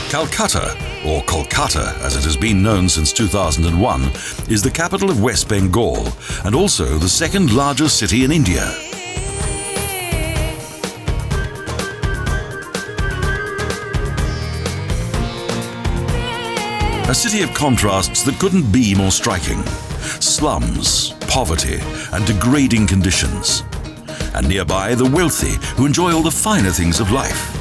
Calcutta, or Kolkata as it has been known since 2001, is the capital of West Bengal and also the second largest city in India. A city of contrasts that couldn't be more striking. Slums, poverty, and degrading conditions. And nearby, the wealthy who enjoy all the finer things of life.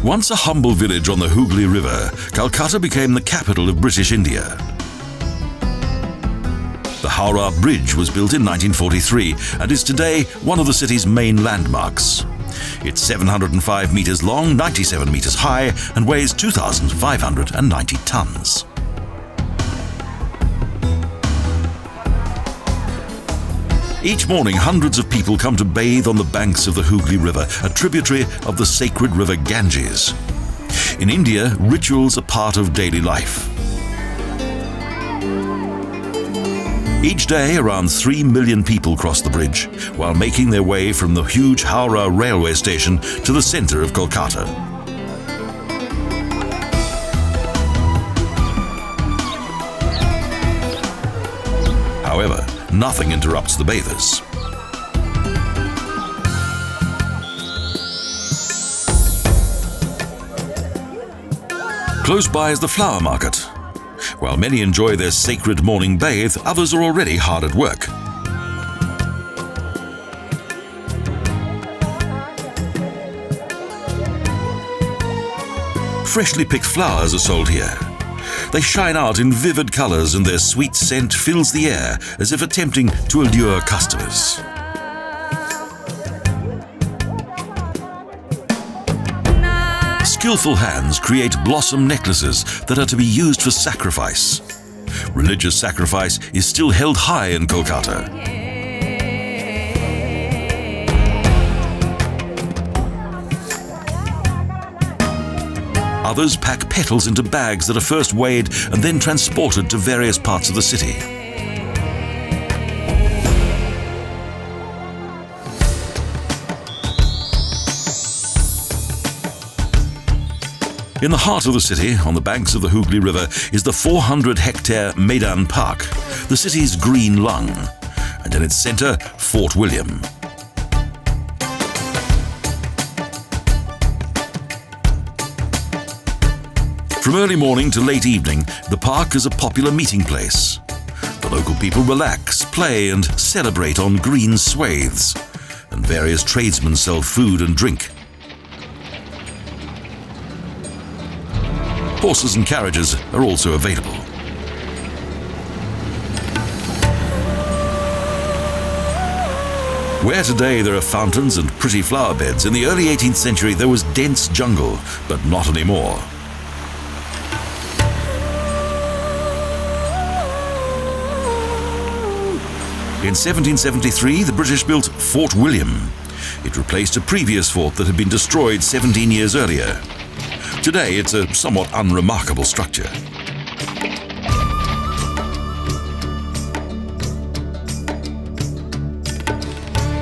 Once a humble village on the Hooghly River, Calcutta became the capital of British India. The Howrah Bridge was built in 1943 and is today one of the city's main landmarks. It's 705 metres long, 97 metres high, and weighs 2,590 tonnes. Each morning, hundreds of people come to bathe on the banks of the Hooghly River, a tributary of the sacred river Ganges. In India, rituals are part of daily life. Each day, around 3 million people cross the bridge, while making their way from the huge Howrah railway station to the centre of Kolkata. However, nothing interrupts the bathers. Close by is the flower market. While many enjoy their sacred morning bathe, others are already hard at work. Freshly picked flowers are sold here. They shine out in vivid colours and their sweet scent fills the air as if attempting to allure customers. Skillful hands create blossom necklaces that are to be used for sacrifice. Religious sacrifice is still held high in Kolkata. Others pack petals into bags that are first weighed and then transported to various parts of the city. In the heart of the city, on the banks of the Hooghly River, is the 400-hectare Medan Park, the city's green lung, and in its centre, Fort William. From early morning to late evening, the park is a popular meeting place. The local people relax, play and celebrate on green swathes, and various tradesmen sell food and drink. Horses and carriages are also available. Where today there are fountains and pretty flower beds, in the early 18th century there was dense jungle, but not anymore. In 1773, the British built Fort William. It replaced a previous fort that had been destroyed 17 years earlier. Today, it's a somewhat unremarkable structure.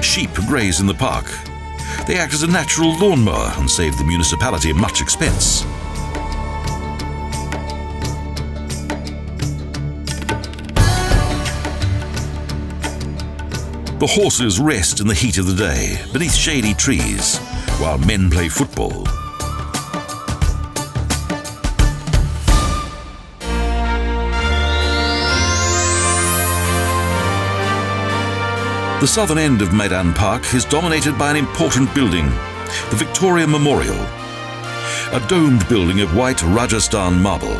Sheep graze in the park. They act as a natural lawnmower and save the municipality much expense. The horses rest in the heat of the day, beneath shady trees, while men play football. The southern end of Medan Park is dominated by an important building, the Victoria Memorial, a domed building of white Rajasthan marble.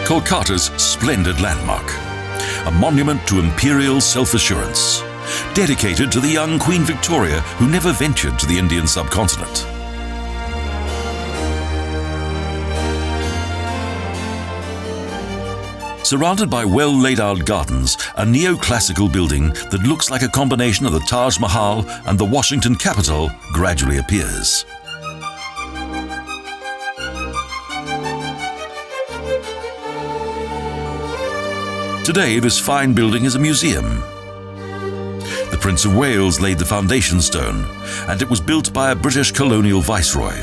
Kolkata's splendid landmark, a monument to imperial self-assurance, dedicated to the young Queen Victoria who never ventured to the Indian subcontinent. Surrounded by well-laid-out gardens, a neoclassical building that looks like a combination of the Taj Mahal and the Washington Capitol gradually appears. Today, this fine building is a museum. The Prince of Wales laid the foundation stone, and it was built by a British colonial viceroy.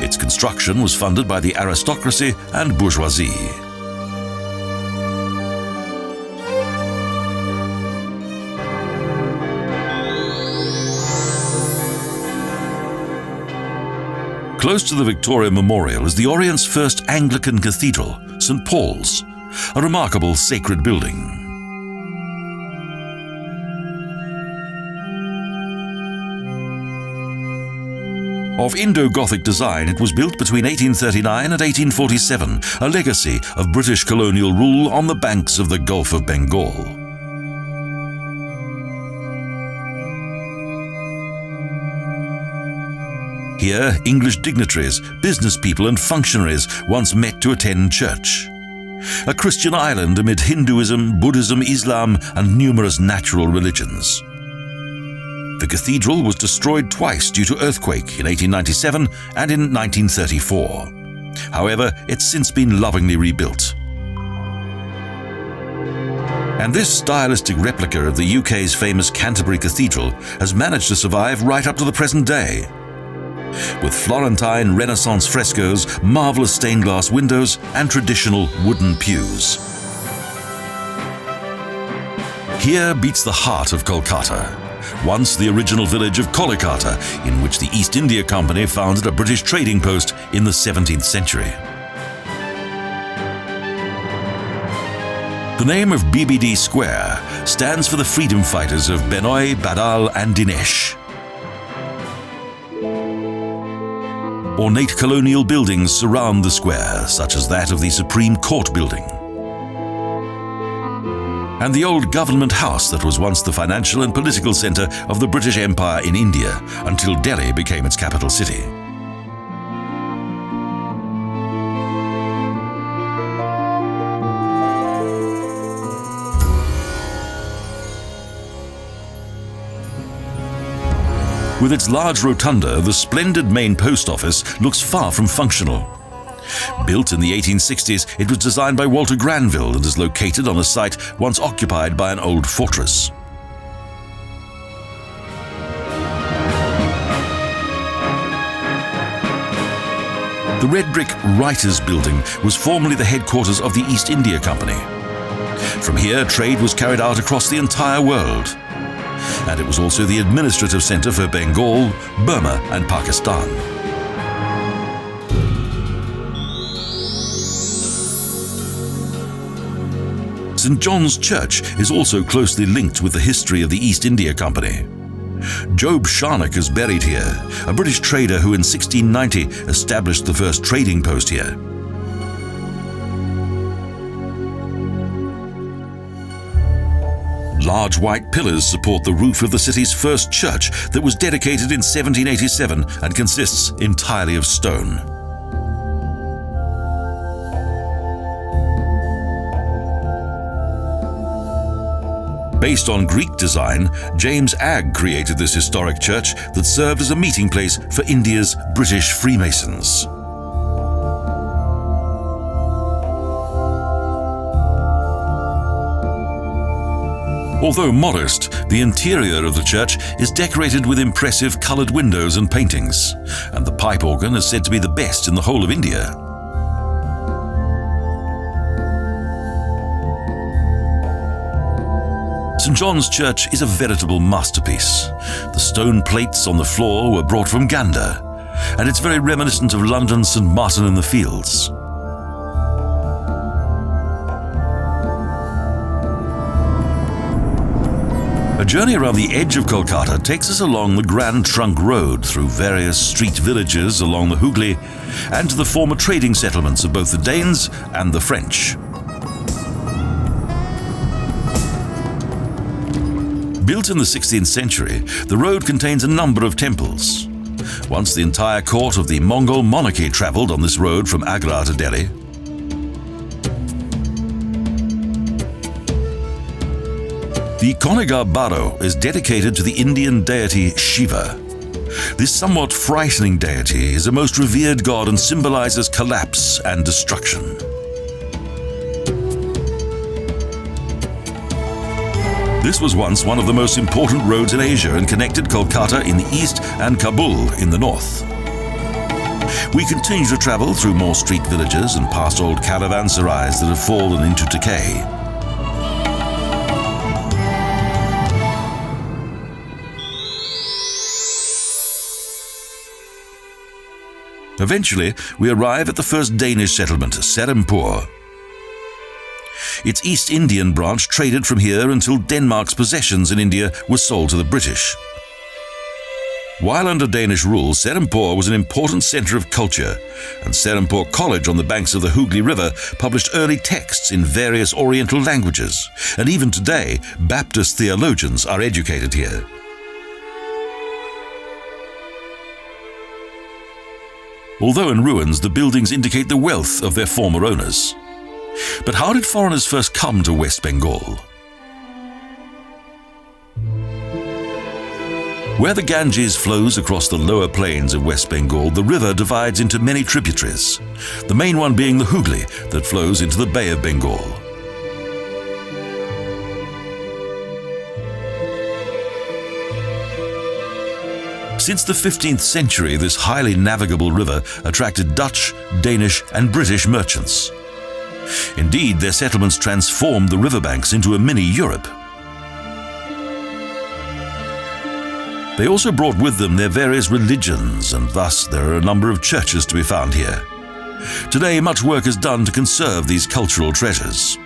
Its construction was funded by the aristocracy and bourgeoisie. Close to the Victoria Memorial is the Orient's first Anglican cathedral, St. Paul's, a remarkable sacred building. Of Indo-Gothic design, it was built between 1839 and 1847, a legacy of British colonial rule on the banks of the Gulf of Bengal. Here, English dignitaries, business people and functionaries once met to attend church. A Christian island amid Hinduism, Buddhism, Islam and numerous natural religions. The cathedral was destroyed twice due to earthquake in 1897 and in 1934. However, it's since been lovingly rebuilt. And this stylistic replica of the UK's famous Canterbury Cathedral has managed to survive right up to the present day. With Florentine Renaissance frescoes, marvellous stained glass windows and traditional wooden pews. Here beats the heart of Kolkata, once the original village of Kolkata, in which the East India Company founded a British trading post in the 17th century. The name of BBD Square stands for the freedom fighters of Benoy, Bandel and Dinesh. Ornate colonial buildings surround the square, such as that of the Supreme Court building, and the old government house that was once the financial and political centre of the British Empire in India until Delhi became its capital city. With its large rotunda, the splendid main post office looks far from functional. Built in the 1860s, it was designed by Walter Granville and is located on a site once occupied by an old fortress. The red brick Writers' Building was formerly the headquarters of the East India Company. From here, trade was carried out across the entire world. And it was also the administrative centre for Bengal, Burma and Pakistan. St. John's Church is also closely linked with the history of the East India Company. Job Charnock is buried here, a British trader who in 1690 established the first trading post here. Large white pillars support the roof of the city's first church that was dedicated in 1787 and consists entirely of stone. Based on Greek design, James Agg created this historic church that served as a meeting place for India's British Freemasons. Although modest, the interior of the church is decorated with impressive coloured windows and paintings, and the pipe organ is said to be the best in the whole of India. St. John's Church is a veritable masterpiece. The stone plates on the floor were brought from Gander, and it's very reminiscent of London's St. Martin-in-the-Fields. A journey around the edge of Kolkata takes us along the Grand Trunk Road through various street villages along the Hooghly and to the former trading settlements of both the Danes and the French. Built in the 16th century, the road contains a number of temples. Once the entire court of the Mongol monarchy travelled on this road from Agra to Delhi. The Konagar Barrow is dedicated to the Indian deity Shiva. This somewhat frightening deity is a most revered god and symbolizes collapse and destruction. This was once one of the most important roads in Asia and connected Kolkata in the east and Kabul in the north. We continue to travel through more street villages and past old caravanserais that have fallen into decay. Eventually, we arrive at the first Danish settlement, Serampore. Its East Indian branch traded from here until Denmark's possessions in India were sold to the British. While under Danish rule, Serampore was an important centre of culture, and Serampore College on the banks of the Hooghly River published early texts in various Oriental languages, and even today, Baptist theologians are educated here. Although in ruins, the buildings indicate the wealth of their former owners. But how did foreigners first come to West Bengal? Where the Ganges flows across the lower plains of West Bengal, the river divides into many tributaries, the main one being the Hooghly that flows into the Bay of Bengal. Since the 15th century, this highly navigable river attracted Dutch, Danish and British merchants. Indeed, their settlements transformed the riverbanks into a mini-Europe. They also brought with them their various religions, and thus there are a number of churches to be found here. Today, much work is done to conserve these cultural treasures.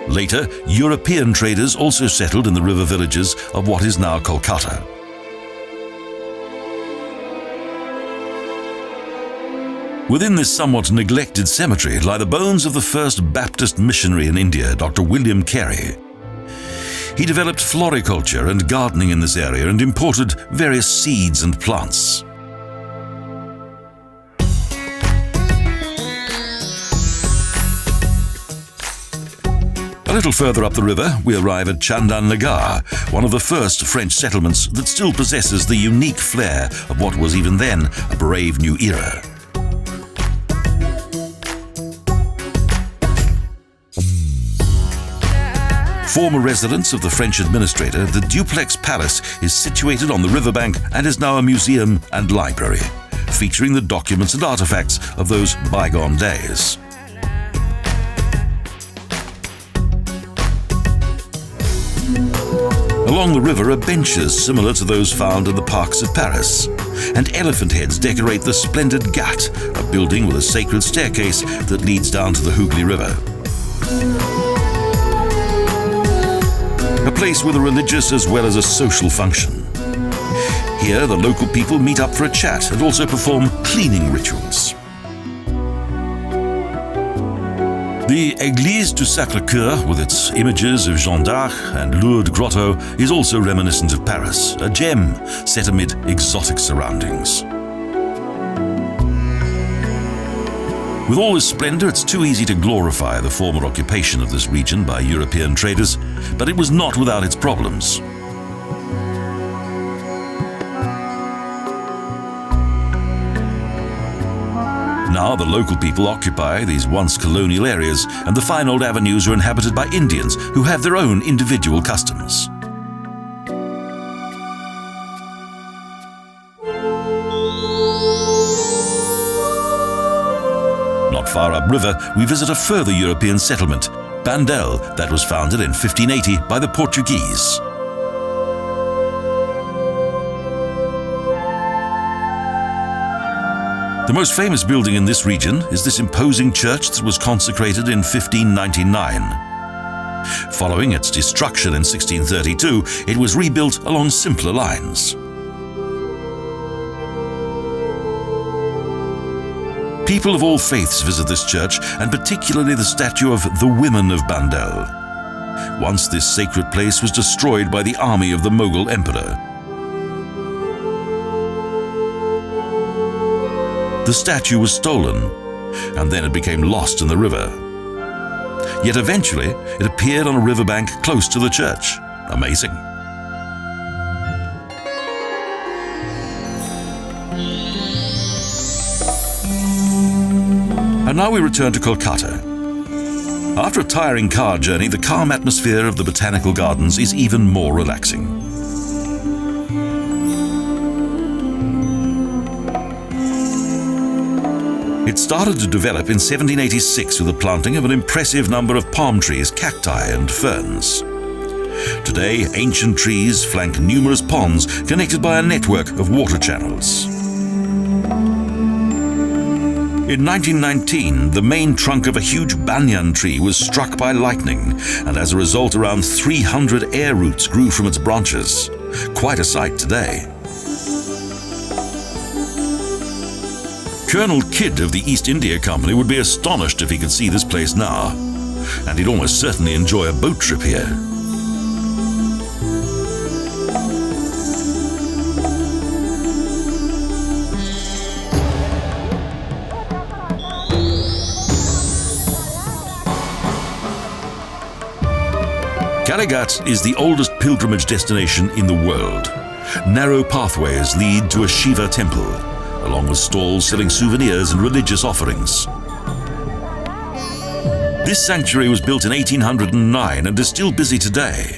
Later, European traders also settled in the river villages of what is now Kolkata. Within this somewhat neglected cemetery lie the bones of the first Baptist missionary in India, Dr. William Carey. He developed floriculture and gardening in this area and imported various seeds and plants. A little further up the river, we arrive at Chandanagar, one of the first French settlements that still possesses the unique flair of what was even then a brave new era. Former residence of the French administrator, the Duplex Palace is situated on the riverbank and is now a museum and library, featuring the documents and artifacts of those bygone days. Along the river are benches similar to those found in the parks of Paris, and elephant heads decorate the splendid Ghat, a building with a sacred staircase that leads down to the Hooghly River. A place with a religious as well as a social function. Here, the local people meet up for a chat and also perform cleaning rituals. The Église du Sacré-Cœur, with its images of Jeanne d'Arc and Lourdes Grotto, is also reminiscent of Paris, a gem set amid exotic surroundings. With all this splendor, it's too easy to glorify the former occupation of this region by European traders, but it was not without its problems. Now the local people occupy these once colonial areas, and the fine old avenues are inhabited by Indians who have their own individual customs. Not far upriver, we visit a further European settlement, Bandel, that was founded in 1580 by the Portuguese. The most famous building in this region is this imposing church that was consecrated in 1599. Following its destruction in 1632, it was rebuilt along simpler lines. People of all faiths visit this church, and particularly the statue of the Women of Bandel. Once this sacred place was destroyed by the army of the Mughal emperor. The statue was stolen, and then it became lost in the river. Yet eventually, it appeared on a riverbank close to the church. Amazing. And now we return to Kolkata. After a tiring car journey, the calm atmosphere of the Botanical Gardens is even more relaxing. It started to develop in 1786 with the planting of an impressive number of palm trees, cacti and ferns. Today, ancient trees flank numerous ponds connected by a network of water channels. In 1919, the main trunk of a huge banyan tree was struck by lightning, and as a result, around 300 air roots grew from its branches. Quite a sight today. Colonel Kidd of the East India Company would be astonished if he could see this place now, and he'd almost certainly enjoy a boat trip here. Kalighat is the oldest pilgrimage destination in the world. Narrow pathways lead to a Shiva temple, along with stalls selling souvenirs and religious offerings. This sanctuary was built in 1809 and is still busy today.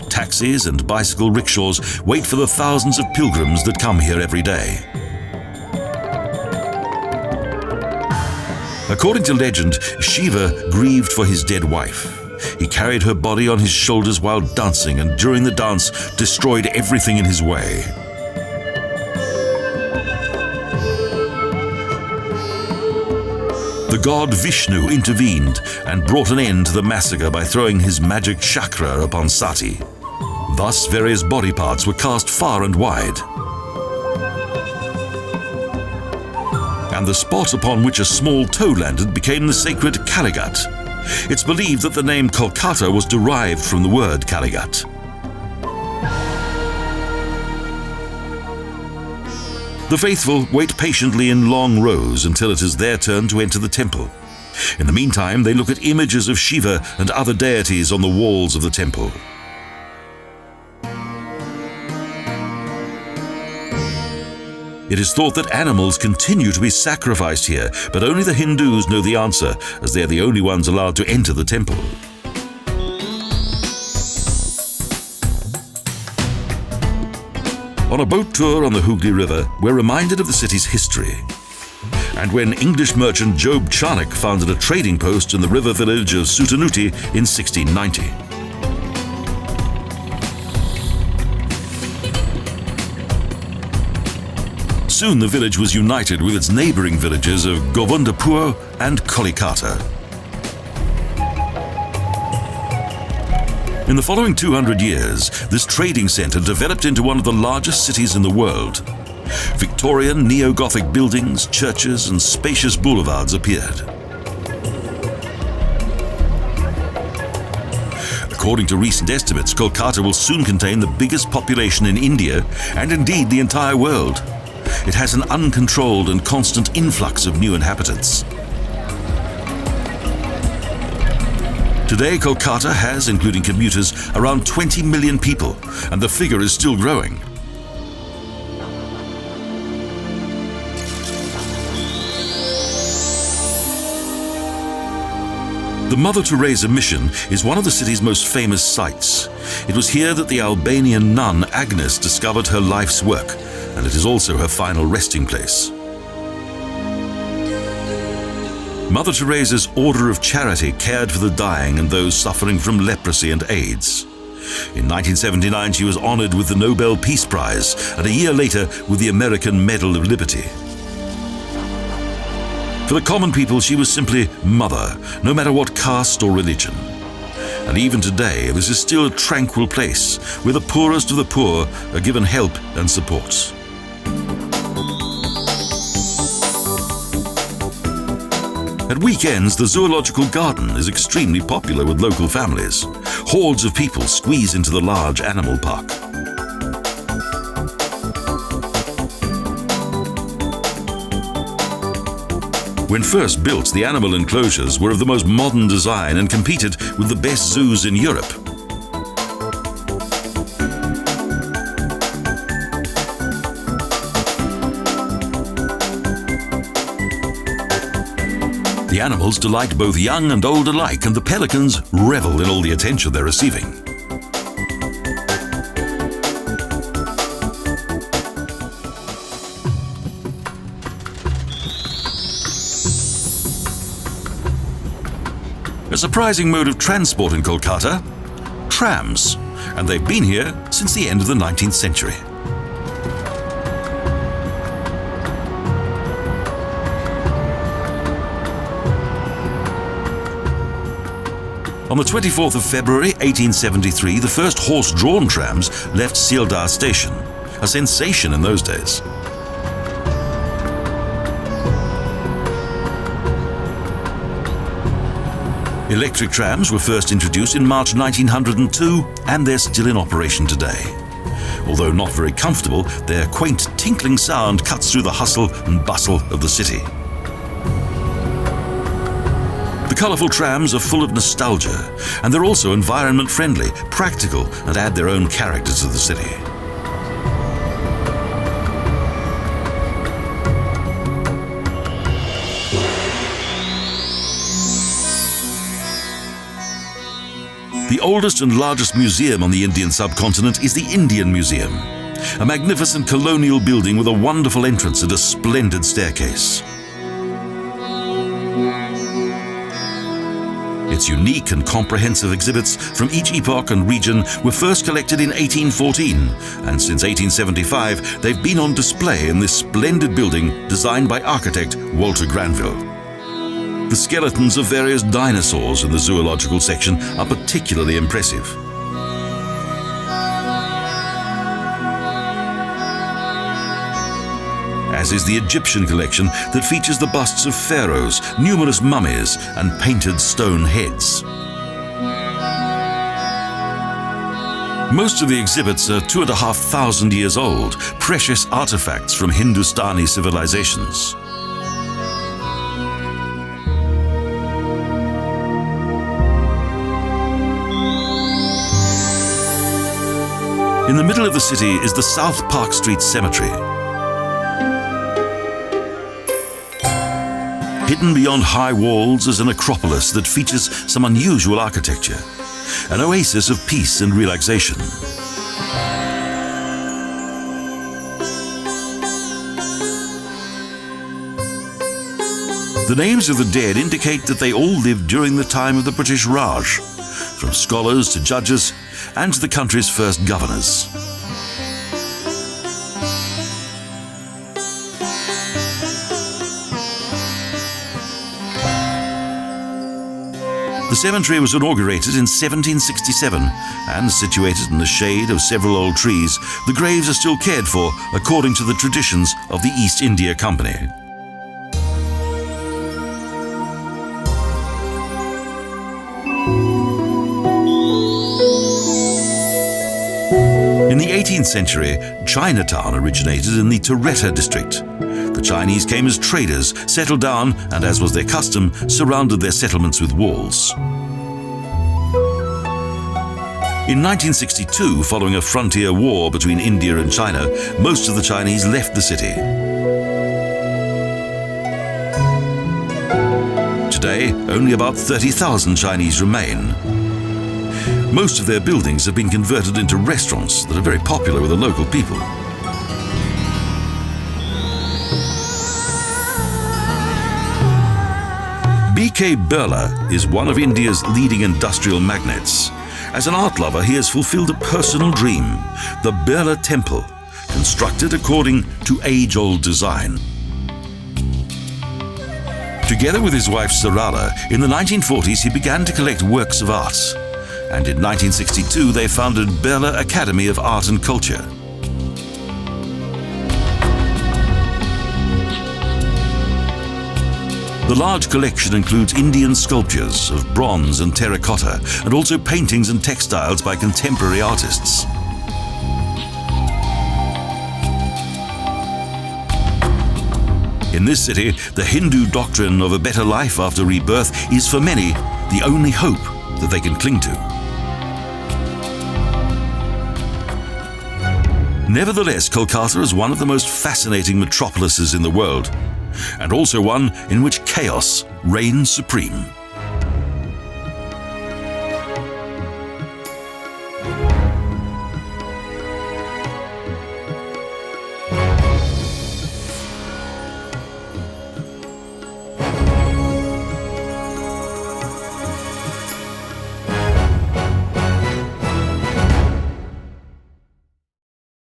Taxis and bicycle rickshaws wait for the thousands of pilgrims that come here every day. According to legend, Shiva grieved for his dead wife. He carried her body on his shoulders while dancing, and during the dance destroyed everything in his way. The god Vishnu intervened and brought an end to the massacre by throwing his magic chakra upon Sati. Thus, various body parts were cast far and wide. And the spot upon which a small toe landed became the sacred Kalighat. It's believed that the name Kolkata was derived from the word Kalighat. The faithful wait patiently in long rows until it is their turn to enter the temple. In the meantime, they look at images of Shiva and other deities on the walls of the temple. It is thought that animals continue to be sacrificed here, but only the Hindus know the answer, as they are the only ones allowed to enter the temple. On a boat tour on the Hooghly River, we're reminded of the city's history. And when English merchant Job Charnock founded a trading post in the river village of Sutanuti in 1690. Soon the village was united with its neighbouring villages of Govindpur and Kolkata. In the following 200 years, this trading centre developed into one of the largest cities in the world. Victorian neo-Gothic buildings, churches and spacious boulevards appeared. According to recent estimates, Kolkata will soon contain the biggest population in India and indeed the entire world. It has an uncontrolled and constant influx of new inhabitants. Today, Kolkata has, including commuters, around 20 million people, and the figure is still growing. The Mother Teresa mission is one of the city's most famous sites. It was here that the Albanian nun Agnes discovered her life's work, and it is also her final resting place. Mother Teresa's Order of Charity cared for the dying and those suffering from leprosy and AIDS. In 1979, she was honored with the Nobel Peace Prize, and a year later with the American Medal of Liberty. For the common people, she was simply Mother, no matter what caste or religion. And even today, this is still a tranquil place where the poorest of the poor are given help and support. At weekends, the zoological garden is extremely popular with local families. Hordes of people squeeze into the large animal park. When first built, the animal enclosures were of the most modern design and competed with the best zoos in Europe. The The animals delight both young and old alike, and the pelicans revel in all the attention they're receiving. A surprising mode of transport in Kolkata, trams, and they've been here since the end of the 19th century. On the 24th of February 1873, the first horse-drawn trams left Sealdah station, a sensation in those days. Electric trams were first introduced in March 1902, and they're still in operation today. Although not very comfortable, their quaint tinkling sound cuts through the hustle and bustle of the city. The colourful trams are full of nostalgia, and they're also environment-friendly, practical, and add their own character to the city. The oldest and largest museum on the Indian subcontinent is the Indian Museum, a magnificent colonial building with a wonderful entrance and a splendid staircase. Its unique and comprehensive exhibits from each epoch and region were first collected in 1814, and since 1875 they've been on display in this splendid building designed by architect Walter Granville. The skeletons of various dinosaurs in the zoological section are particularly impressive. As is the Egyptian collection that features the busts of pharaohs, numerous mummies, and painted stone heads. Most of the exhibits are 2,500 years old, precious artifacts from Hindustani civilizations. In the middle of the city is the South Park Street Cemetery. Hidden beyond high walls is an acropolis that features some unusual architecture, an oasis of peace and relaxation. The names of the dead indicate that they all lived during the time of the British Raj, from scholars to judges and to the country's first governors. The cemetery was inaugurated in 1767 and situated in the shade of several old trees. The graves are still cared for according to the traditions of the East India Company. In the 18th century, Chinatown originated in the Teresa district. The Chinese came as traders, settled down, and as was their custom, surrounded their settlements with walls. In 1962, following a frontier war between India and China, most of the Chinese left the city. Today, only about 30,000 Chinese remain. Most of their buildings have been converted into restaurants that are very popular with the local people. B.K. Birla is one of India's leading industrial magnates. As an art lover, he has fulfilled a personal dream, the Birla Temple, constructed according to age-old design. Together with his wife Sarada, in the 1940s he began to collect works of art. And in 1962 they founded Birla Academy of Art and Culture. The large collection includes Indian sculptures of bronze and terracotta, and also paintings and textiles by contemporary artists. In this city, the Hindu doctrine of a better life after rebirth is for many the only hope that they can cling to. Nevertheless, Kolkata is one of the most fascinating metropolises in the world. and also one in which chaos reigns supreme.